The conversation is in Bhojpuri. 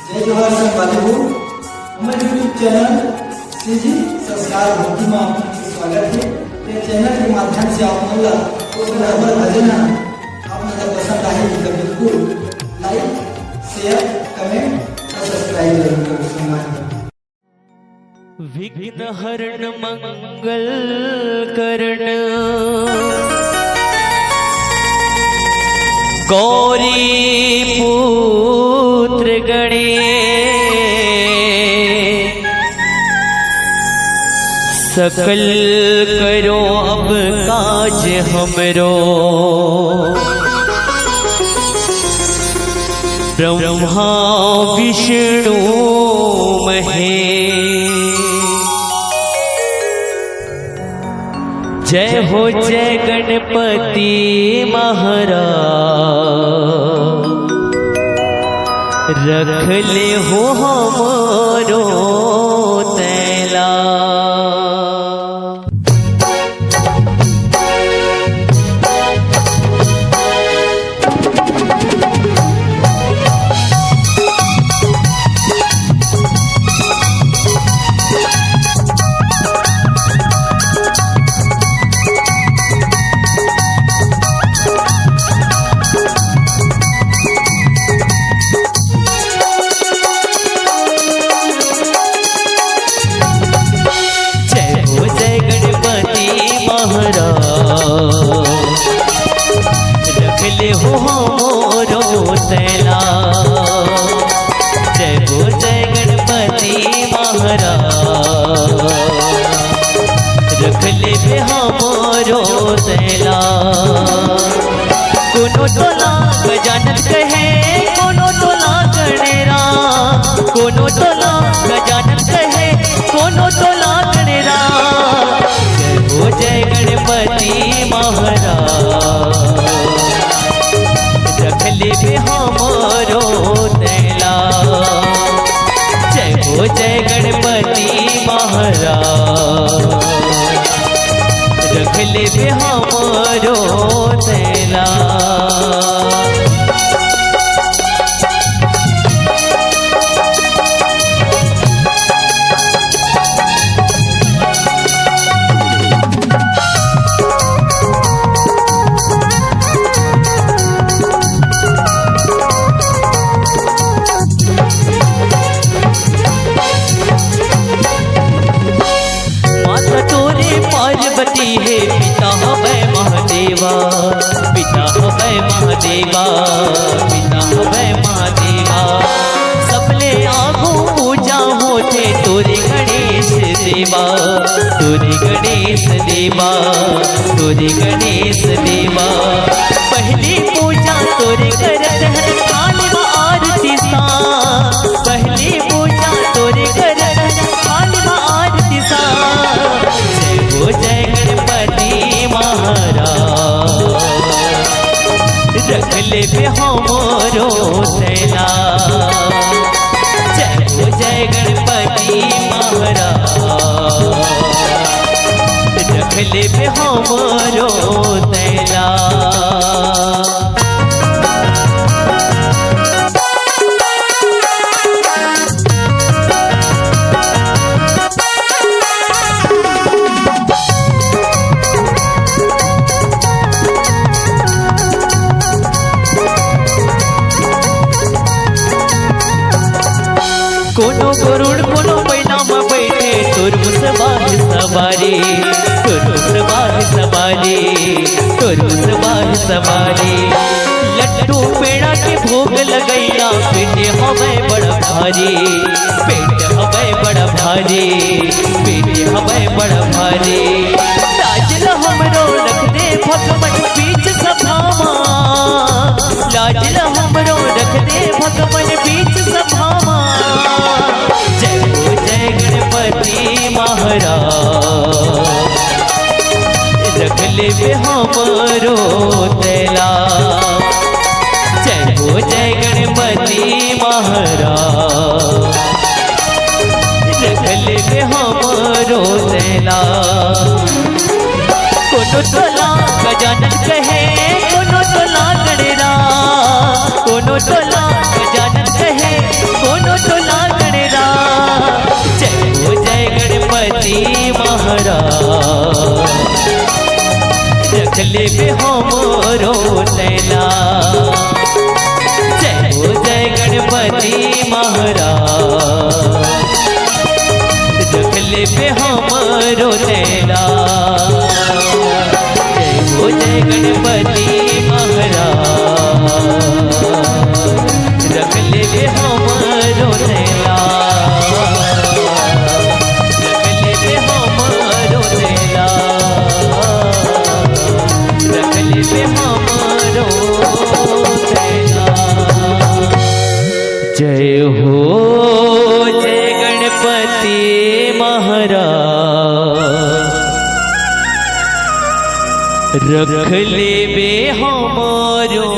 जय जोहार संवादों, हमारे यूट्यूब चैनल श्री जी संस्कार भक्ति में आपका स्वागत है। ये चैनल के माध्यम से आप मतलब तो बराबर भजन आप मतलब पसंद आए तो बिल्कुल लाइक शेयर कमेंट और सब्सक्राइब जरूर करें। विघ्न हरण मंगल करण गौरी पुत्र गणेश सकल करो अब काज हमरो ब्रह्मा विष्णु महेश। जय हो जय गणपति महाराज रख ले हो हमारो तैला। रख ले हो मोरो तैला। जय हो जय गणपति महाराज रख ले मोरो तैला। कोनो तोला गजानन कहे कोनो तोला गणेरा, कोनो तोला गजानन कहे कोनो तोला गणेरा। जय हो जय गणपति महाराज रख ले हमारो तैला। जय हो जय गणपति महाराज रख ले हमारो तैला। पार्वती है पिता हवै महादेवा, पिता हवै महादेवा, पिता हवै महादेवा। सबले आगो पूजा होते तोरे गणेश देवा, तोरे गणेश देवा, तोरे गणेश देवा। पहली पूजा तोरे करत हर काल में आरती सा, पहली पूजा तोरे करत हर काल में आरती सा। हो जय गणपति महाराज रख ले हमारो तैला। जय हो जय गणपति महाराज रख ले हमारो तैला। कोनो गरुड़ कोनो बैना में बैठे तोर मुसबाह सवारी, तोर मुसबाह सवारी, तोर मुसबाह सवारी। लड्डू पेड़ा के भोग लगैला पेट हमें बड़ा भारी, पेट हमें बड़ा भारी, पेट हमें बड़ा भारी। लाजल हमरो रख दे भगवन बीच सभामा, लाजल हमरो रख दे भगवन बीच सभामा। जय हो जय गणपति महाराज रख ले हमारो तैला। जय हो जय गणपति महाराज रख ले हमारो तैला। कोनो तोला गजानन कहे कोनो तोला गणेरा, कोनो तोला गजानन कहे कोनो टोला गणरा। जय हो जय गणपति महाराज, रख ले बे हमरो तैला। जय हो जय गणपति महाराज, रख ले बे हमरो तैला। जय हो जय गणपति महाराज, रख ले बे हमरो तैला। रख ले बे हमरो तैला, रख ले बे हमरो तैला। जय हो जय गणपति महाराज, रख ले बे हमरो